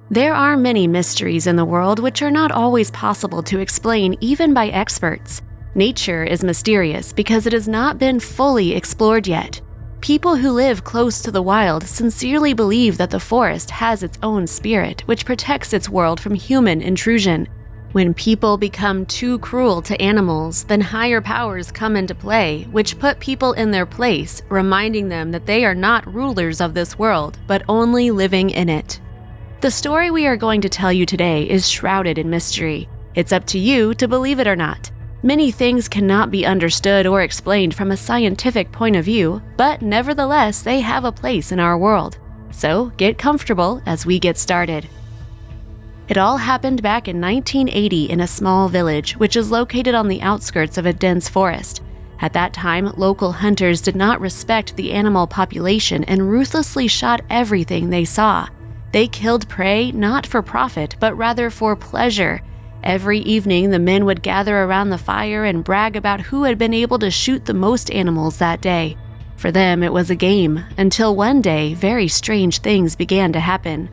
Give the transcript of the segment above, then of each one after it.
There are many mysteries in the world which are not always possible to explain even by experts. Nature is mysterious because it has not been fully explored yet. People who live close to the wild sincerely believe that the forest has its own spirit which protects its world from human intrusion. When people become too cruel to animals, then higher powers come into play, which put people in their place, reminding them that they are not rulers of this world, but only living in it. The story we are going to tell you today is shrouded in mystery. It's up to you to believe it or not. Many things cannot be understood or explained from a scientific point of view, but nevertheless, they have a place in our world. So get comfortable as we get started. It all happened back in 1980 in a small village, which is located on the outskirts of a dense forest. At that time, local hunters did not respect the animal population and ruthlessly shot everything they saw. They killed prey not for profit, but rather for pleasure. Every evening, the men would gather around the fire and brag about who had been able to shoot the most animals that day. For them, it was a game, until one day, very strange things began to happen.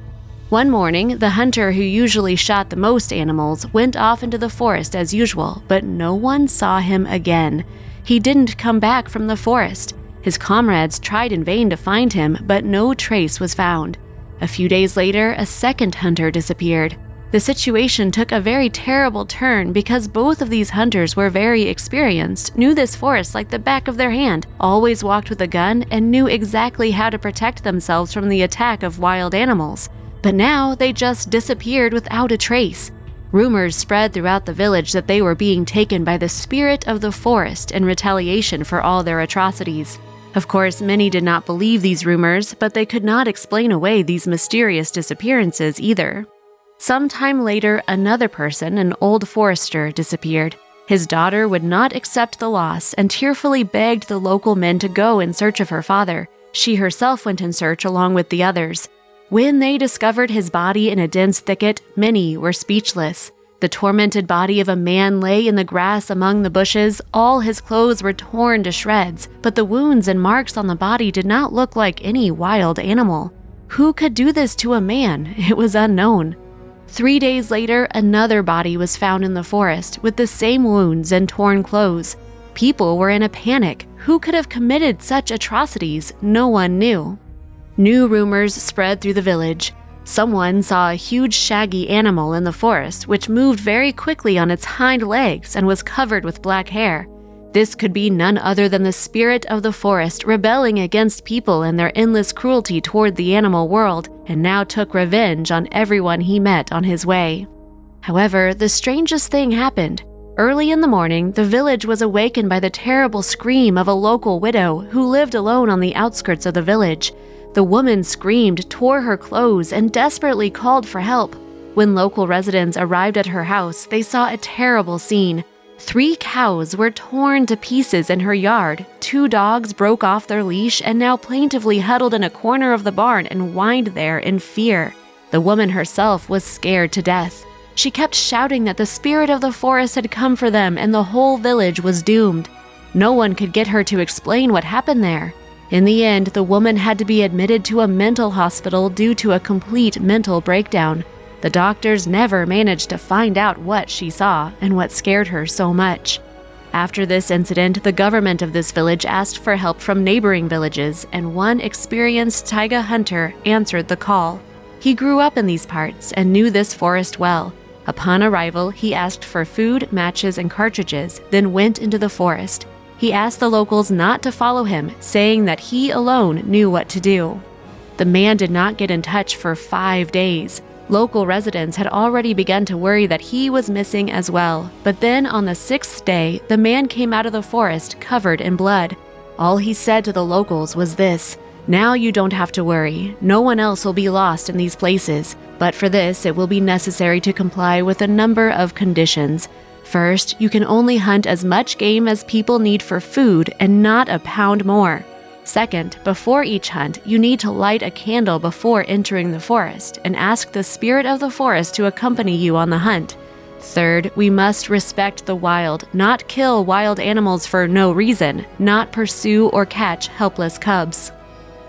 One morning, the hunter who usually shot the most animals went off into the forest as usual, but no one saw him again. He didn't come back from the forest. His comrades tried in vain to find him, but no trace was found. A few days later, a second hunter disappeared. The situation took a very terrible turn because both of these hunters were very experienced, knew this forest like the back of their hand, always walked with a gun, and knew exactly how to protect themselves from the attack of wild animals. But now they just disappeared without a trace. Rumors spread throughout the village that they were being taken by the spirit of the forest in retaliation for all their atrocities. Of course, many did not believe these rumors, but they could not explain away these mysterious disappearances either. Sometime later, another person, an old forester, disappeared. His daughter would not accept the loss and tearfully begged the local men to go in search of her father. She herself went in search along with the others. When they discovered his body in a dense thicket, many were speechless. The tormented body of a man lay in the grass among the bushes. All his clothes were torn to shreds, but the wounds and marks on the body did not look like any wild animal. Who could do this to a man? It was unknown. 3 days later, another body was found in the forest with the same wounds and torn clothes. People were in a panic. Who could have committed such atrocities? No one knew. New rumors spread through the village. Someone saw a huge shaggy animal in the forest which moved very quickly on its hind legs and was covered with black hair. This could be none other than the spirit of the forest rebelling against people and their endless cruelty toward the animal world, and now took revenge on everyone he met on his way. However, the strangest thing happened. Early in the morning, the village was awakened by the terrible scream of a local widow who lived alone on the outskirts of the village. The woman screamed, tore her clothes, and desperately called for help. When local residents arrived at her house, they saw a terrible scene. 3 cows were torn to pieces in her yard. 2 dogs broke off their leash and now plaintively huddled in a corner of the barn and whined there in fear. The woman herself was scared to death. She kept shouting that the spirit of the forest had come for them and the whole village was doomed. No one could get her to explain what happened there. In the end, the woman had to be admitted to a mental hospital due to a complete mental breakdown. The doctors never managed to find out what she saw and what scared her so much. After this incident, the government of this village asked for help from neighboring villages, and one experienced taiga hunter answered the call. He grew up in these parts and knew this forest well. Upon arrival, he asked for food, matches, and cartridges, then went into the forest. He asked the locals not to follow him, saying that he alone knew what to do. The man did not get in touch for 5 days. Local residents had already begun to worry that he was missing as well, but then on the 6th day, the man came out of the forest covered in blood. All he said to the locals was this: "Now you don't have to worry. No one else will be lost in these places, but for this it will be necessary to comply with a number of conditions. First, you can only hunt as much game as people need for food and not a pound more. Second, before each hunt, you need to light a candle before entering the forest and ask the spirit of the forest to accompany you on the hunt. Third, we must respect the wild, not kill wild animals for no reason, not pursue or catch helpless cubs."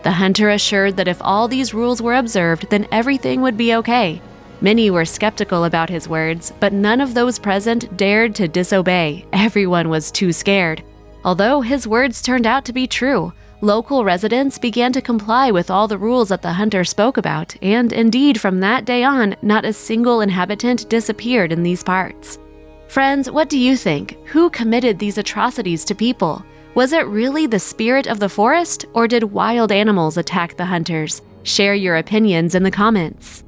The hunter assured that if all these rules were observed, then everything would be okay. Many were skeptical about his words, but none of those present dared to disobey. Everyone was too scared. Although his words turned out to be true, local residents began to comply with all the rules that the hunter spoke about, and indeed from that day on, not a single inhabitant disappeared in these parts. Friends, what do you think? Who committed these atrocities to people? Was it really the spirit of the forest, or did wild animals attack the hunters? Share your opinions in the comments.